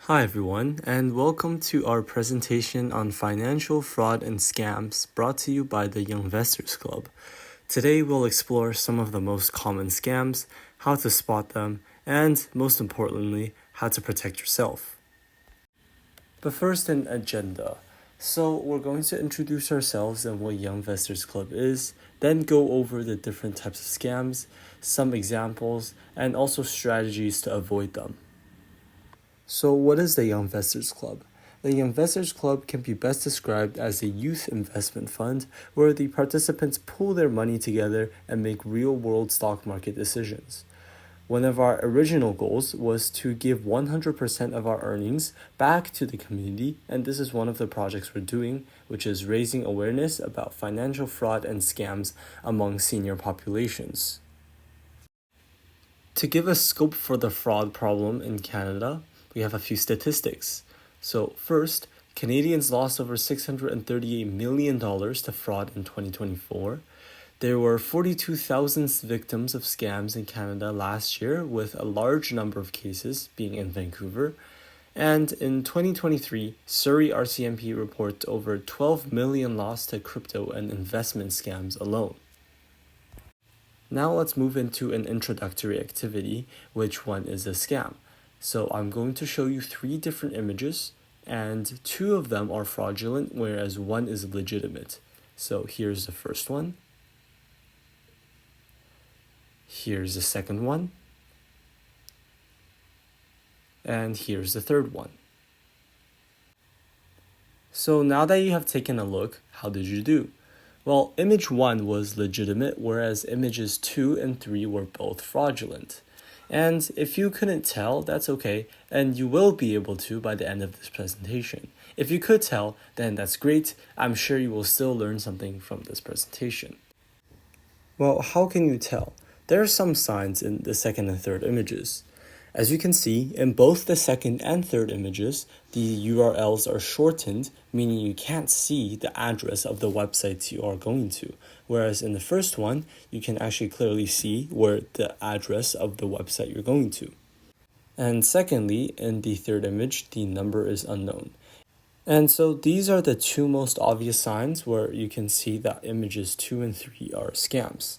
Hi everyone, and welcome to our presentation on financial fraud and scams brought to you by the YoungVestors Club. Today we'll explore some of the most common scams, how to spot them, and most importantly, how to protect yourself. But first, an agenda. So we're going to introduce ourselves and what YoungVestors Club is, then go over the different types of scams, some examples, and also strategies to avoid them. So what is the YoungVestors Club? The YoungVestors Club can be best described as a youth investment fund where the participants pool their money together and make real-world stock market decisions. One of our original goals was to give 100% of our earnings back to the community, and this is one of the projects we're doing, which is raising awareness about financial fraud and scams among senior populations. To give a scope for the fraud problem in Canada, we have a few statistics. So first, Canadians lost over $638 million to fraud in 2024. There were 42,000 victims of scams in Canada last year, with a large number of cases being in Vancouver. And in 2023, Surrey RCMP reports over 12 million lost to crypto and investment scams alone. Now let's move into an introductory activity, which one is a scam. So I'm going to show you 3 different images, and 2 of them are fraudulent, whereas 1 is legitimate. So here's the first one. Here's the second one. And here's the third one. So now that you have taken a look, how did you do? Well, image 1 was legitimate, whereas images 2 and 3 were both fraudulent. And if you couldn't tell, that's okay, and you will be able to by the end of this presentation. If you could tell, then that's great. I'm sure you will still learn something from this presentation. Well, how can you tell? There are some signs in the second and third images. As you can see, in both the second and third images, the URLs are shortened, meaning you can't see the address of the websites you are going to. Whereas in the first one, you can actually clearly see where the address of the website you're going to. And secondly, in the third image, the number is unknown. And so these are the 2 most obvious signs where you can see that images 2 and 3 are scams.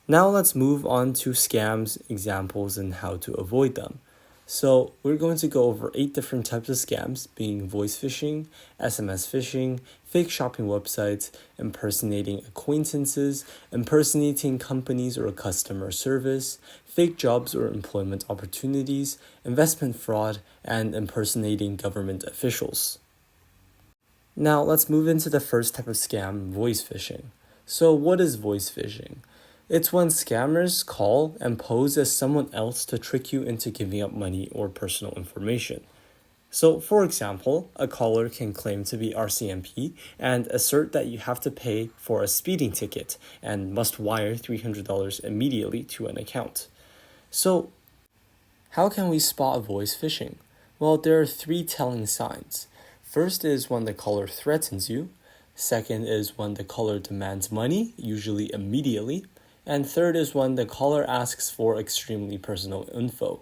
Now let's move on to scams, examples, and how to avoid them. So we're going to go over 8 different types of scams, being voice phishing, SMS phishing, fake shopping websites, impersonating acquaintances, impersonating companies or customer service, fake jobs or employment opportunities, investment fraud, and impersonating government officials. Now let's move into the first type of scam, voice phishing. So what is voice phishing? It's when scammers call and pose as someone else to trick you into giving up money or personal information. So, for example, a caller can claim to be RCMP and assert that you have to pay for a speeding ticket and must wire $300 immediately to an account. So, how can we spot voice phishing? Well, there are 3 telling signs. First is when the caller threatens you. Second is when the caller demands money, usually immediately. And third is when the caller asks for extremely personal info.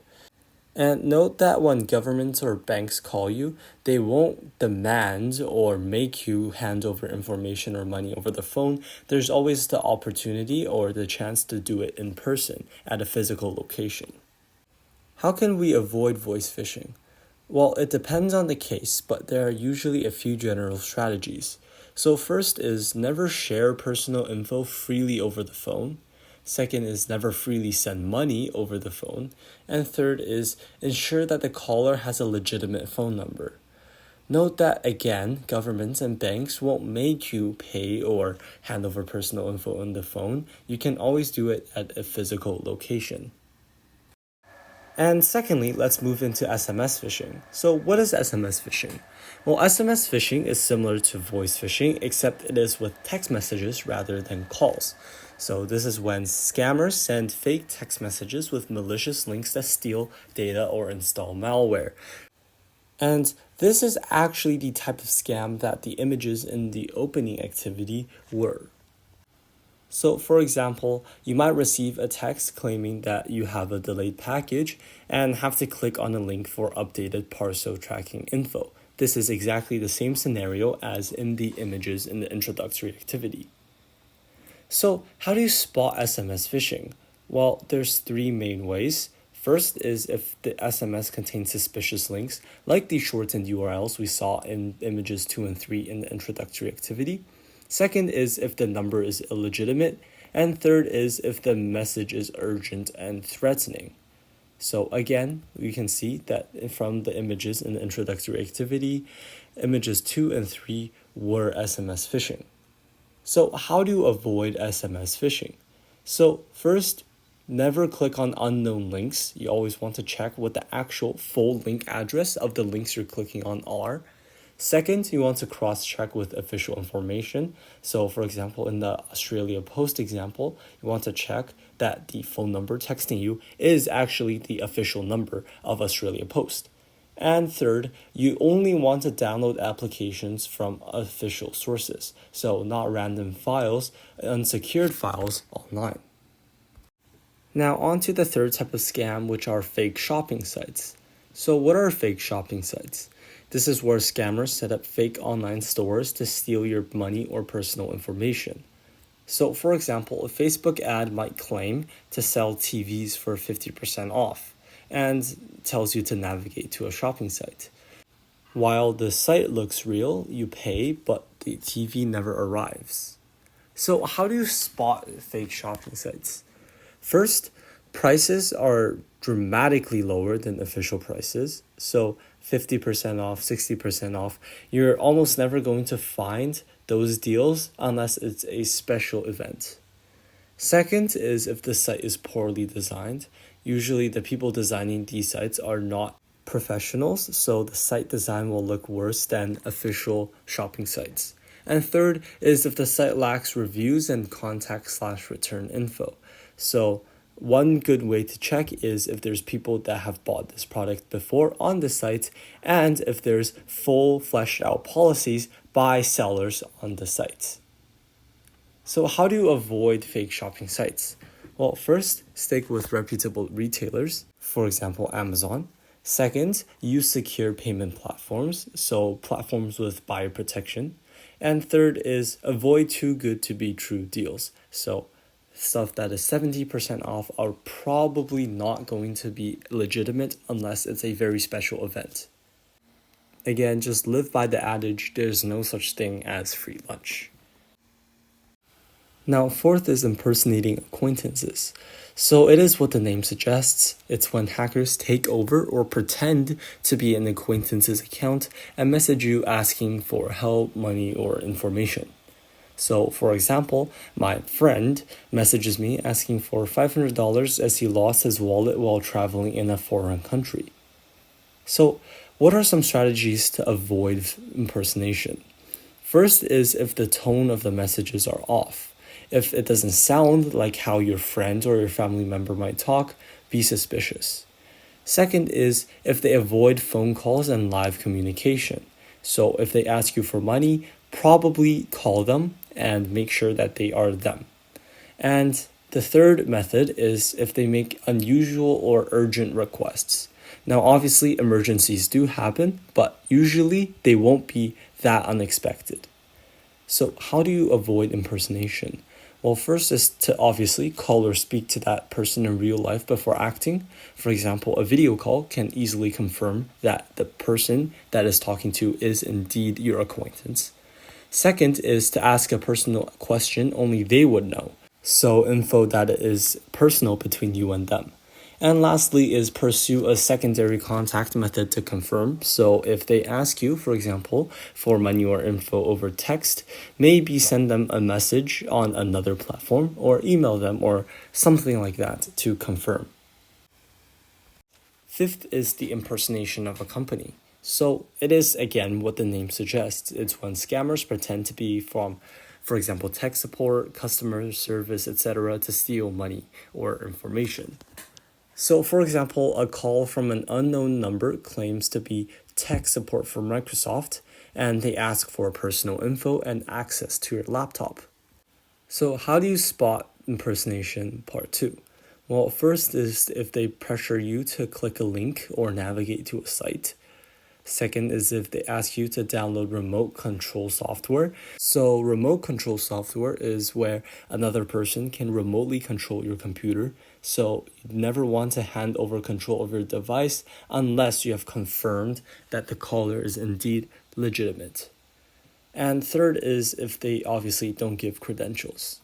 And note that when governments or banks call you, they won't demand or make you hand over information or money over the phone. There's always the opportunity or the chance to do it in person at a physical location. How can we avoid voice phishing? Well, it depends on the case, but there are usually a few general strategies. So first is never share personal info freely over the phone. Second is never freely send money over the phone. And third is ensure that the caller has a legitimate phone number. Note that, again, governments and banks won't make you pay or hand over personal info on the phone. You can always do it at a physical location. And secondly, let's move into SMS phishing. So what is SMS phishing? Well, SMS phishing is similar to voice phishing, except it is with text messages rather than calls. So this is when scammers send fake text messages with malicious links that steal data or install malware. And this is actually the type of scam that the images in the opening activity were. So, for example, you might receive a text claiming that you have a delayed package and have to click on a link for updated parcel tracking info. This is exactly the same scenario as in the images in the introductory activity. So, how do you spot SMS phishing? Well, there's three main ways. First is if the SMS contains suspicious links, like the shortened URLs we saw in images 2 and 3 in the introductory activity. Second is if the number is illegitimate. And third is if the message is urgent and threatening. So again, we can see that from the images in the introductory activity, images 2 and 3 were SMS phishing. So how do you avoid SMS phishing? So first, never click on unknown links. You always want to check what the actual full link address of the links you're clicking on are. Second, you want to cross-check with official information. So for example, in the Australia Post example, you want to check that the phone number texting you is actually the official number of Australia Post. And third, you only want to download applications from official sources, so not random files, unsecured files online. Now on to the third type of scam, which are fake shopping sites. So what are fake shopping sites? This is where scammers set up fake online stores to steal your money or personal information. So for example, a Facebook ad might claim to sell TVs for 50% off and tells you to navigate to a shopping site. While the site looks real, you pay, but the TV never arrives. So how do you spot fake shopping sites? First, prices are dramatically lower than official prices. So 50% off, 60% off. You're almost never going to find those deals unless it's a special event. Second is if the site is poorly designed. Usually the people designing these sites are not professionals, so the site design will look worse than official shopping sites. And third is if the site lacks reviews and contact/return info. So one good way to check is if there's people that have bought this product before on the site and if there's full fleshed out policies by sellers on the site. So how do you avoid fake shopping sites? Well, first, stick with reputable retailers, for example, Amazon. Second, use secure payment platforms, so platforms with buyer protection. And third is avoid too good to be true deals. So stuff that is 70% off are probably not going to be legitimate unless it's a very special event. Again, just live by the adage, there's no such thing as free lunch. Now, fourth is impersonating acquaintances. So it is what the name suggests. It's when hackers take over or pretend to be an acquaintance's account and message you asking for help, money, or information. So, for example, my friend messages me asking for $500 as he lost his wallet while traveling in a foreign country. So, what are some strategies to avoid impersonation? First is if the tone of the messages are off. If it doesn't sound like how your friend or your family member might talk, be suspicious. Second is if they avoid phone calls and live communication. So if they ask you for money, probably call them and make sure that they are them. And the third method is if they make unusual or urgent requests. Now, obviously, emergencies do happen, but usually they won't be that unexpected. So how do you avoid impersonation? Well, first is to obviously call or speak to that person in real life before acting. For example, a video call can easily confirm that the person that is talking to is indeed your acquaintance. Second is to ask a personal question only they would know. So info that is personal between you and them. And lastly is pursue a secondary contact method to confirm. So if they ask you, for example, for money or info over text, maybe send them a message on another platform or email them or something like that to confirm. Fifth is the impersonation of a company. So it is, again, what the name suggests. It's when scammers pretend to be from, for example, tech support, customer service, etc. to steal money or information. So, for example, a call from an unknown number claims to be tech support for Microsoft, and they ask for personal info and access to your laptop. So how do you spot impersonation part 2? Well, first is if they pressure you to click a link or navigate to a site. Second is if they ask you to download remote control software. So remote control software is where another person can remotely control your computer. So you never want to hand over control of your device unless you have confirmed that the caller is indeed legitimate. And third is if they obviously don't give credentials.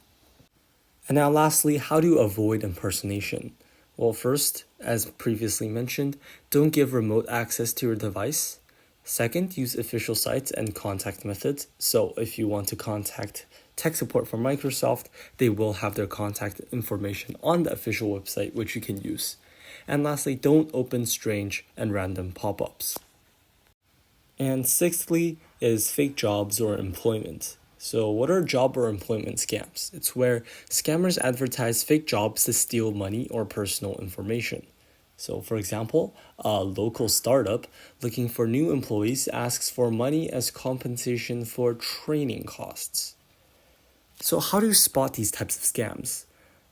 And now lastly, how do you avoid impersonation? Well, first, as previously mentioned, don't give remote access to your device. Second, use official sites and contact methods. So if you want to contact tech support from Microsoft, they will have their contact information on the official website, which you can use. And lastly, don't open strange and random pop-ups. And sixthly is fake jobs or employment. So what are job or employment scams? It's where scammers advertise fake jobs to steal money or personal information. So for example, a local startup looking for new employees asks for money as compensation for training costs. So how do you spot these types of scams?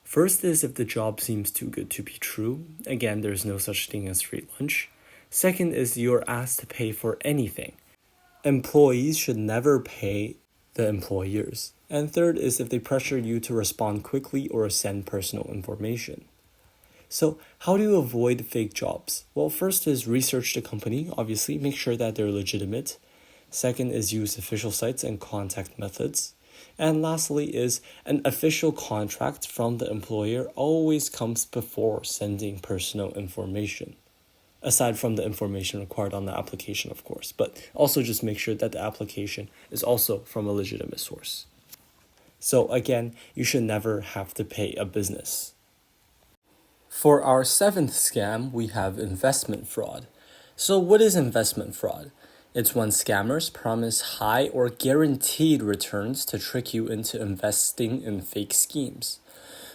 First is if the job seems too good to be true. Again, there's no such thing as free lunch. Second is you're asked to pay for anything. Employees should never pay the employers. And third is if they pressure you to respond quickly or send personal information. So how do you avoid fake jobs? Well, first is research the company, obviously, make sure that they're legitimate. Second is use official sites and contact methods. And lastly is an official contract from the employer always comes before sending personal information. Aside from the information required on the application, of course, but also just make sure that the application is also from a legitimate source. So again, you should never have to pay a business. For our seventh scam, we have investment fraud. So what is investment fraud? It's when scammers promise high or guaranteed returns to trick you into investing in fake schemes.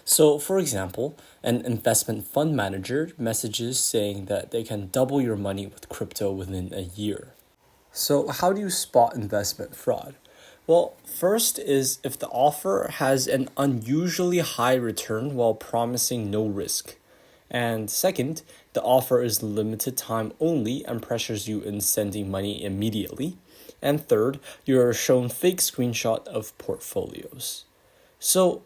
So, for example, an investment fund manager messages saying that they can double your money with crypto within a year. So, how do you spot investment fraud? Well, first is if the offer has an unusually high return while promising no risk. And second, the offer is limited time only and pressures you in sending money immediately. And third, you're shown fake screenshot of portfolios. So,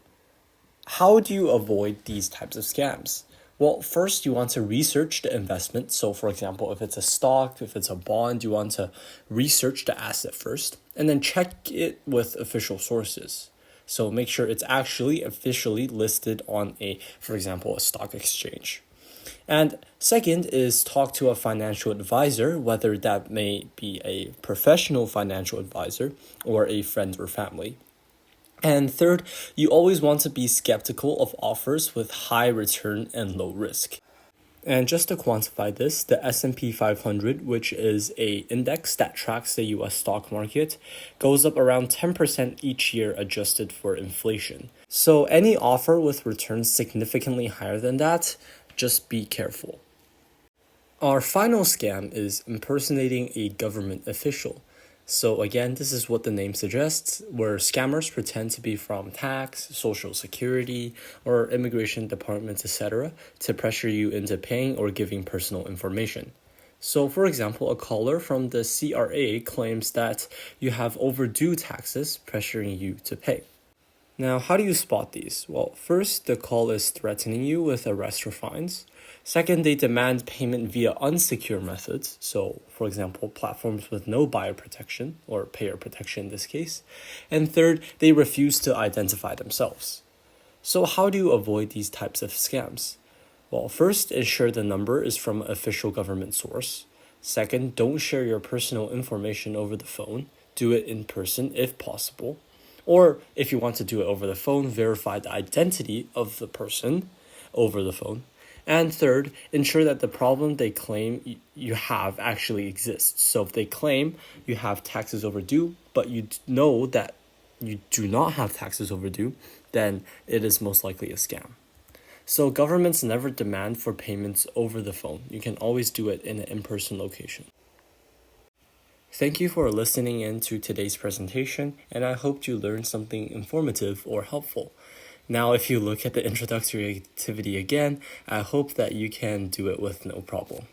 how do you avoid these types of scams? Well, first you want to research the investment. So for example, if it's a stock, if it's a bond, you want to research the asset first and then check it with official sources. So make sure it's actually officially listed on for example, a stock exchange. And second is talk to a financial advisor, whether that may be a professional financial advisor or a friend or family. And third, you always want to be skeptical of offers with high return and low risk. And just to quantify this, the S&P 500, which is an index that tracks the US stock market, goes up around 10% each year adjusted for inflation. So any offer with returns significantly higher than that, just be careful. Our final scam is impersonating a government official. So again, this is what the name suggests, where scammers pretend to be from tax, social security, or immigration departments, etc., to pressure you into paying or giving personal information. So for example, a caller from the CRA claims that you have overdue taxes, pressuring you to pay. Now, how do you spot these? Well, first, the call is threatening you with arrest or fines. Second, they demand payment via unsecure methods. So, for example, platforms with no buyer protection or payer protection in this case. And third, they refuse to identify themselves. So how do you avoid these types of scams? Well, first, ensure the number is from an official government source. Second, don't share your personal information over the phone. Do it in person if possible. Or if you want to do it over the phone, verify the identity of the person over the phone. And third, ensure that the problem they claim you have actually exists. So if they claim you have taxes overdue, but you know that you do not have taxes overdue, then it is most likely a scam. So governments never demand for payments over the phone. You can always do it in an in-person location. Thank you for listening in to today's presentation, and I hope you learned something informative or helpful. Now, if you look at the introductory activity again, I hope that you can do it with no problem.